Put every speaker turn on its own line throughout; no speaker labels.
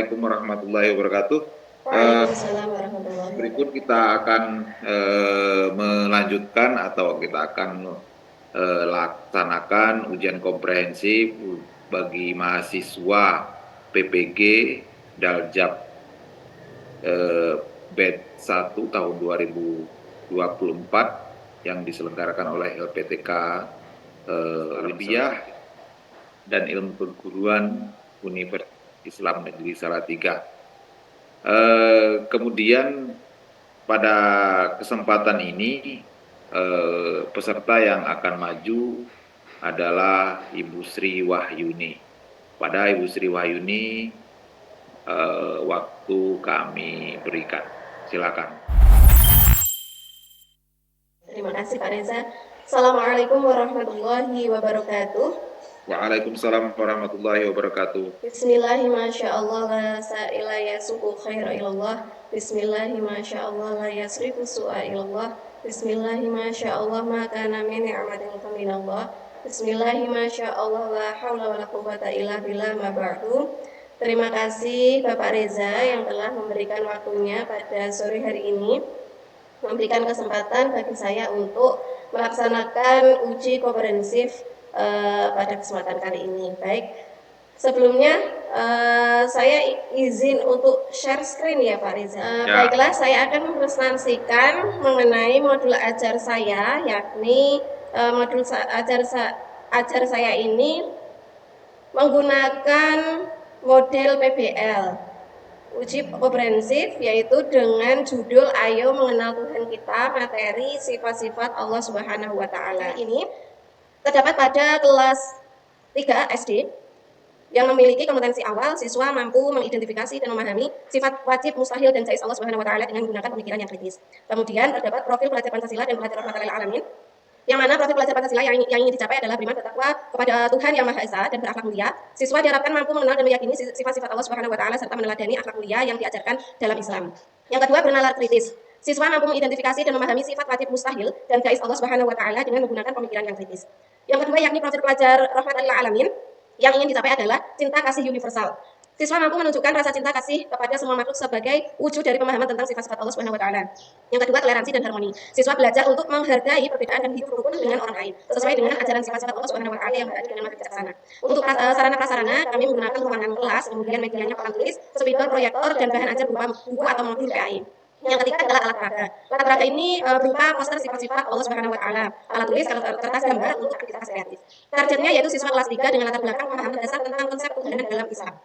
Assalamualaikum warahmatullahi wabarakatuh.
Waalaikumsalam warahmatullahi
Berikut
wabarakatuh.
kita akan melanjutkan atau kita akan laksanakan ujian komprehensif bagi mahasiswa PPG Daljab batch 1 tahun 2024 yang diselenggarakan oleh LPTK Tarbiyah dan Ilmu Perguruan Universitas Islam Negeri Salatiga. Kemudian pada kesempatan ini peserta yang akan maju adalah Ibu Sri Wahyuni. Pada Ibu Sri Wahyuni waktu kami berikan. Silakan.
Terima kasih Pak Reza. Assalamualaikum warahmatullahi wabarakatuh.
Waalaikumsalam warahmatullahi wabarakatuh.
Bismillahi masyaallah la sa'ila yasuku khaira ilallah. Bismillahi masyaallah la yasrifu su'a ilallah. Bismillahi masyaallah ma kana min ni'matin faminallah. Bismillahi masyaallah la haula wala quwwata illa billah ma ba'du. Terima kasih Bapak Reza yang telah memberikan waktunya pada sore hari ini, memberikan kesempatan bagi saya untuk melaksanakan uji komprehensif pada kesempatan kali ini. Baik, sebelumnya saya izin untuk share screen ya Pak Reza. Baiklah, saya akan mempresentasikan mengenai modul ajar saya, yakni modul ajar saya ini menggunakan model PBL. Uji komprehensif yaitu dengan judul Ayo Mengenal Tuhan Kita, materi sifat-sifat Allah Subhanahu wa Ta'ala. Ini terdapat pada kelas 3 SD yang memiliki kompetensi awal. Siswa mampu mengidentifikasi dan memahami sifat wajib, mustahil, dan jaiz Allah Subhanahu wa Ta'ala dengan menggunakan pemikiran yang kritis. Kemudian terdapat profil pelajar Pancasila dan pelajar rahmatan lil alamin, yang mana profil pelajar Pancasila yang ingin dicapai adalah beriman bertakwa kepada Tuhan Yang Maha Esa dan berakhlak mulia. Siswa diharapkan mampu mengenal dan meyakini sifat-sifat Allah Subhanahu wa Ta'ala serta meneladani akhlak mulia yang diajarkan dalam Islam. Yang kedua, bernalar kritis. Siswa mampu mengidentifikasi dan memahami sifat wajib, mustahil, dan jaiz Allah Subhanahu wa Ta'ala dengan menggunakan pemikiran yang kritis. Yang kedua, yakni profil pelajar rahmatan lil alamin, yang ingin dicapai adalah cinta kasih universal. Siswa mampu menunjukkan rasa cinta kasih kepada semua makhluk sebagai wujud dari pemahaman tentang sifat-sifat Allah Subhanahu wa Ta'ala. Yang kedua, toleransi dan harmoni. Siswa belajar untuk menghargai perbedaan dan hidup rukun dengan orang lain sesuai dengan ajaran sifat-sifat Allah Subhanahu wa Ta'ala yang berada dengan mata bijaksana. Untuk sarana prasarana, kami menggunakan ruangan kelas, kemudian medianya papan tulis, spidol, proyektor, dan bahan ajar berupa buku atau modul PAI. Yang ketiga adalah alat peraga. Alat peraga ini berupa poster sifat-sifat Allah Subhanahu wa Ta'ala, alat tulis, kertas gambar untuk aktivitas kreatif. Targetnya yaitu siswa kelas 3 dengan latar belakang pemahaman dasar tentang konsep ketuhanan dalam Islam.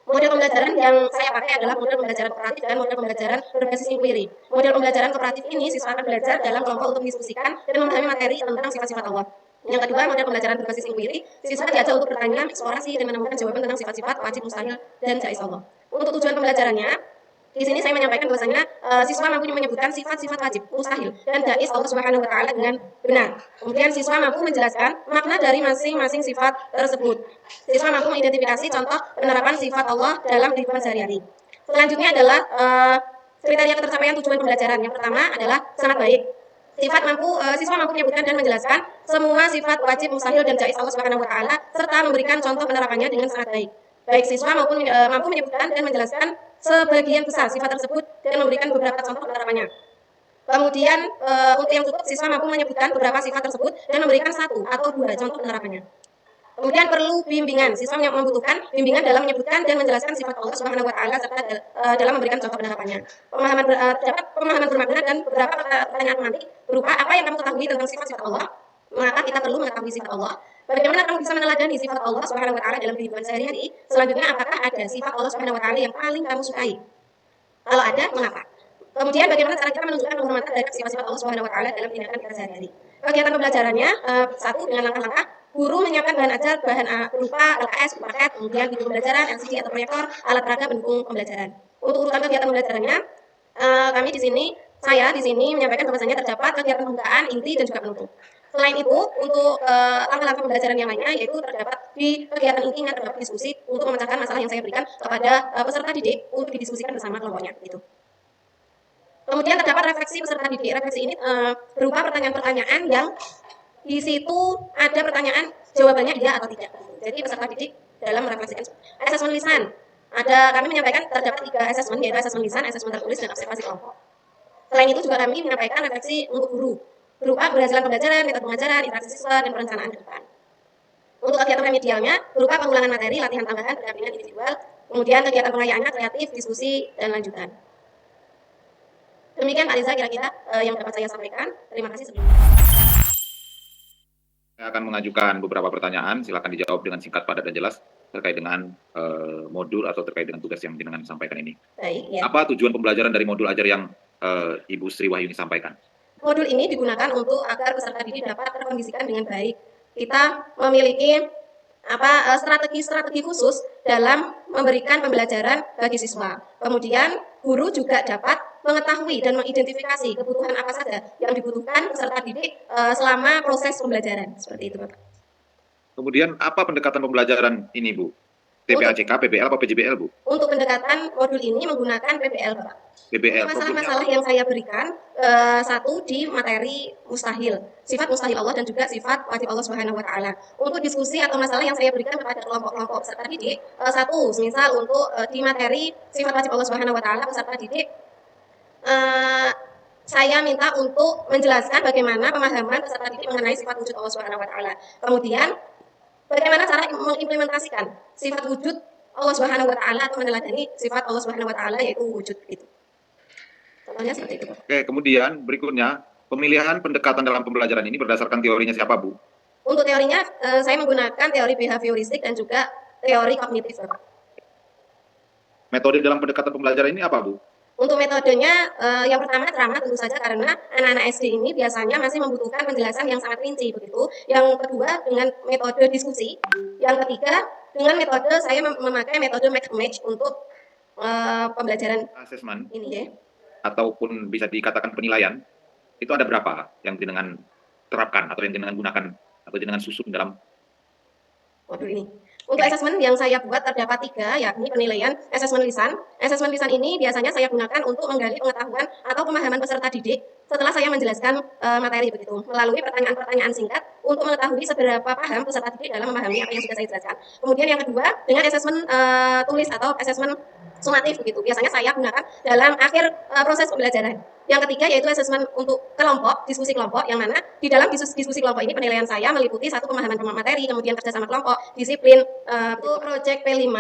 Model pembelajaran yang saya pakai adalah model pembelajaran kooperatif dan model pembelajaran berbasis inquiry. Model pembelajaran kooperatif ini siswa akan belajar dalam kelompok untuk mendiskusikan dan memahami materi tentang sifat-sifat Allah. Yang kedua, model pembelajaran berbasis inquiry, siswa diajak untuk bertanya, eksplorasi, dan menemukan jawaban tentang sifat-sifat wajib, mustahil, dan jaiz Allah. Untuk tujuan pembelajarannya, di sini saya menyampaikan bahwasanya siswa mampu menyebutkan sifat-sifat wajib, mustahil, dan jaiz Allah Subhanahu wa Ta'ala dengan benar. Kemudian siswa mampu menjelaskan makna dari masing-masing sifat tersebut. Siswa mampu mengidentifikasi contoh penerapan sifat Allah dalam kehidupan sehari-hari. Selanjutnya adalah kriteria ketercapaian tujuan pembelajaran. Yang pertama adalah sangat baik. Siswa mampu menyebutkan dan menjelaskan semua sifat wajib, mustahil, dan jaiz Allah Subhanahu wa Ta'ala serta memberikan contoh penerapannya dengan sangat baik. Baik siswa mampu menyebutkan dan menjelaskan sebagian besar sifat tersebut dan memberikan beberapa contoh penerapannya. Kemudian untuk yang cukup, siswa mampu menyebutkan beberapa sifat tersebut dan memberikan 1 atau 2 contoh penerapannya. Kemudian perlu bimbingan. Siswa membutuhkan bimbingan dalam menyebutkan dan menjelaskan sifat Allah Subhanahu wa Ta'ala serta dalam memberikan contoh penerapannya. Terdapat pemahaman bermakna dan beberapa pertanyaan pemantik berupa apa yang kamu ketahui tentang sifat-sifat Allah? Mengapa kita perlu mengetahui sifat Allah? Bagaimana kamu bisa meneladani sifat Allah Subhanahu wa Ta'ala dalam kehidupan sehari-hari? Selanjutnya, apakah ada sifat Allah Subhanahu wa Ta'ala yang paling kamu sukai? Kalau ada, mengapa? Kemudian bagaimana cara kita menunjukkan penghormatan terhadap sifat-sifat Allah Subhanahu wa Ta'ala dalam tindakan kita sehari-hari? Kegiatan pembelajarannya, 1 dengan langkah-langkah. Guru menyiapkan bahan ajar, berupa LKS, paket, kemudian video pembelajaran, LCD atau proyektor, alat peraga pendukung pembelajaran. Untuk urutan kegiatan pembelajarannya, saya di sini menyampaikan bahwasanya terdapat kegiatan pembukaan, inti, dan juga penutup. Selain itu, untuk langkah-langkah pembelajaran yang lainnya, yaitu terdapat di kegiatan intinya terdapat diskusi untuk memecahkan masalah yang saya berikan kepada peserta didik untuk didiskusikan bersama kelompoknya. Gitu. Kemudian terdapat refleksi peserta didik. Refleksi ini berupa pertanyaan-pertanyaan yang di situ ada pertanyaan jawabannya iya atau tidak. Jadi peserta didik dalam merefleksikan assessment lisan. Kami menyampaikan terdapat 3 asesmen, yaitu asesmen lisan, asesmen tertulis, dan observasi kelompok. Selain itu juga kami menyampaikan refleksi untuk guru, berupa keberhasilan pembelajaran, metode pengajaran, interaksi siswa, dan perencanaan ke depan. Untuk kegiatan remedialnya, berupa pengulangan materi, latihan tambahan, pendampingan individual, kemudian kegiatan pengayaannya kreatif, diskusi, dan lanjutan. Demikian Pak Reza kira-kira yang dapat saya sampaikan. Terima kasih sebelumnya.
Saya akan mengajukan beberapa pertanyaan, silakan dijawab dengan singkat, padat, dan jelas terkait dengan modul atau terkait dengan tugas yang jenengan sampaikan ini.
Baik, ya.
Apa tujuan pembelajaran dari modul ajar yang Ibu Sri Wahyuni sampaikan?
Modul ini digunakan untuk agar peserta didik dapat terkondisikan dengan baik. Kita memiliki strategi-strategi khusus dalam memberikan pembelajaran bagi siswa. Kemudian guru juga dapat mengetahui dan mengidentifikasi kebutuhan apa saja yang dibutuhkan peserta didik selama proses pembelajaran. Seperti itu, Bapak.
Kemudian apa pendekatan pembelajaran ini, Bu? TPACK, PBL, atau PJBL, Bu?
Untuk pendekatan modul ini menggunakan PBL, Bapak.
PBL.
Masalah-masalah yang saya berikan, satu di materi mustahil, sifat mustahil Allah dan juga sifat wajib Allah Subhanahu wa taala. Untuk diskusi atau masalah yang saya berikan kepada kelompok-kelompok peserta didik, satu, misal untuk di materi sifat wajib Allah Subhanahu wa taala peserta didik, saya minta untuk menjelaskan bagaimana pemahaman peserta didik mengenai sifat wujud Allah Subhanahu wa taala. Kemudian bagaimana cara mengimplementasikan sifat wujud Allah Subhanahu wa taala atau meneladani sifat Allah Subhanahu wa taala yaitu wujud itu. Contohnya seperti itu.
Oke, kemudian berikutnya pemilihan pendekatan dalam pembelajaran ini berdasarkan teorinya siapa, Bu?
Untuk teorinya saya menggunakan teori behavioristik dan juga teori kognitif, Bapak.
Metode dalam pendekatan pembelajaran ini apa, Bu?
Untuk metodenya, yang pertama drama tentu saja karena anak-anak SD ini biasanya masih membutuhkan penjelasan yang sangat rinci begitu. Yang kedua dengan metode diskusi. Yang ketiga dengan metode saya memakai metode match untuk pembelajaran
Asesmen
ini ya.
Ataupun bisa dikatakan penilaian itu ada berapa yang jenengan terapkan atau yang jenengan gunakan atau jenengan susun dalam
modul ini? Untuk asesmen yang saya buat terdapat 3, yakni penilaian, asesmen lisan. Asesmen lisan ini biasanya saya gunakan untuk menggali pengetahuan atau pemahaman peserta didik setelah saya menjelaskan materi begitu, melalui pertanyaan-pertanyaan singkat untuk mengetahui seberapa paham peserta didik dalam memahami apa yang sudah saya jelaskan. Kemudian yang kedua, dengan asesmen tulis atau asesmen sumatif begitu. Biasanya saya gunakan dalam akhir proses pembelajaran. Yang ketiga yaitu asesmen untuk kelompok, diskusi kelompok, yang mana di dalam diskusi kelompok ini penilaian saya meliputi satu pemahaman materi, kemudian kerjasama kelompok, disiplin. Untuk proyek P5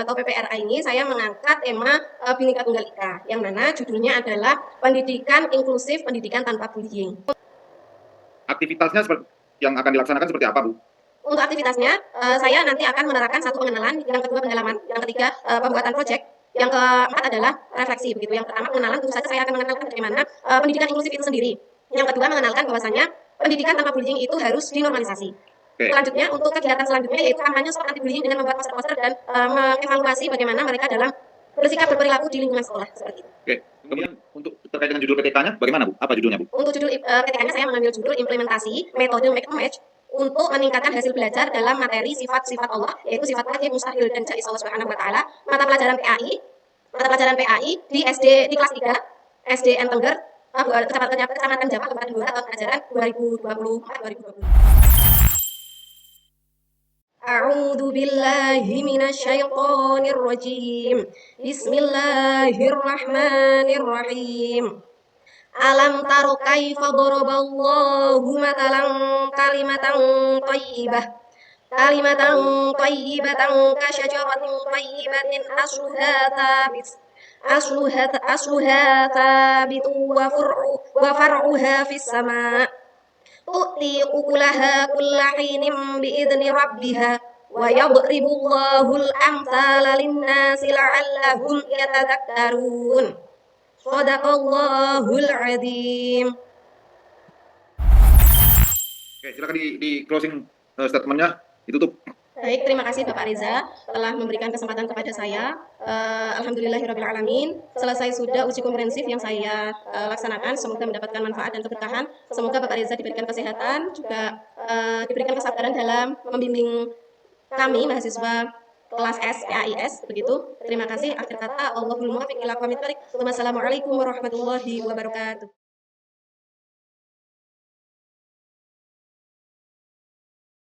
atau PPRA ini saya mengangkat tema Bhinneka Tunggal Ika, yang mana judulnya adalah pendidikan inklusif, pendidikan tanpa bullying.
Aktivitasnya yang akan dilaksanakan seperti apa, Bu?
Untuk aktivitasnya, saya nanti akan menerapkan satu pengenalan, yang kedua pendalaman, yang ketiga pembuatan proyek, yang keempat adalah refleksi begitu. Yang pertama pengenalan, tentu saja saya akan mengenalkan bagaimana pendidikan inklusif itu sendiri. Yang kedua mengenalkan bahwasanya pendidikan tanpa bullying itu harus dinormalisasi. Selanjutnya untuk kegiatan selanjutnya yaitu kampanye soal anti bullying dengan membuat poster-poster dan mengevaluasi bagaimana mereka dalam bersikap berperilaku di lingkungan sekolah seperti itu.
Oke, kemudian untuk terkait dengan judul PTK-nya bagaimana, Bu? Apa judulnya, Bu?
Untuk judul PTK-nya saya mengambil judul implementasi metode make and match untuk meningkatkan hasil belajar dalam materi sifat-sifat Allah, yaitu sifat wajib, mustahil, dan jaiz Allah Subhanahu wa taala, mata pelajaran PAI di SD di kelas 3 SDN Tengger, Kecamatan Japa, Kabupaten Blora, tahun ajaran 2024-2025. A'udzu billahi minasyaitonir rajim. Bismillahirrahmanirrahim. Alam taro kaifa daraballahu matalan kalimatan kasyajaratin thayyibatin asluha thabitun wa far'uha fis sama' tu'ti ukulaha kulla hinin bi'idni rabbiha wa yadribullahu al-amthala lin-nasi la'allahum yatadhakkarun. Shadaqallahul azim.
Oke, silakan di closing statementnya ditutup.
Baik, terima kasih Bapak Reza telah memberikan kesempatan kepada saya. Alhamdulillahirrahmanirrahim. Selesai sudah uji komprehensif yang saya laksanakan. Semoga mendapatkan manfaat dan keberkahan. Semoga Bapak Reza diberikan kesehatan, juga diberikan kesabaran dalam membimbing kami mahasiswa kelas S PAIS begitu. Terima kasih. Akhir kata, Allahumma muwaffiq ila aqwamit thoriq. Wassalamualaikum warahmatullahi wabarakatuh.